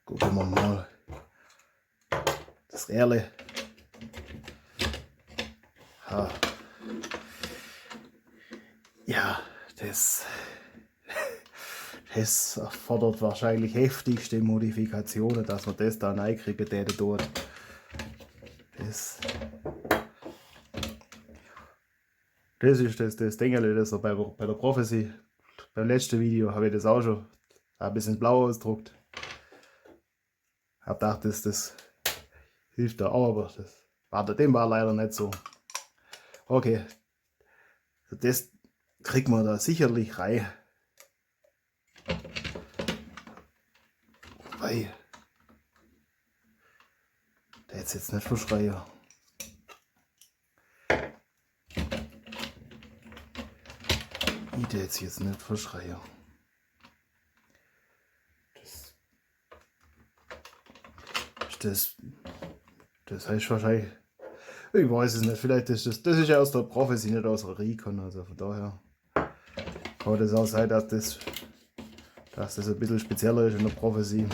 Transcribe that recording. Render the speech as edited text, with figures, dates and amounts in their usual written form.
Gucken wir mal. Das Erle. Ja, das erfordert wahrscheinlich heftigste Modifikationen, dass man das da reinkriegen täte dort. Das ist das Ding, das bei der Prophecy. Beim letzten Video habe ich das auch schon ein bisschen blau ausgedruckt. Hab gedacht, das hilft da auch, aber dem war leider nicht so. Okay, das kriegt man da sicherlich rein. Wobei, der jetzt nicht verschreien. Ich jetzt nicht verschreien. Das heißt wahrscheinlich, ich weiß es nicht, vielleicht ist das ist ja aus der Prophecy, nicht aus der Recon, also von daher kann das auch sein, dass das ein bisschen spezieller ist in der Prophecy.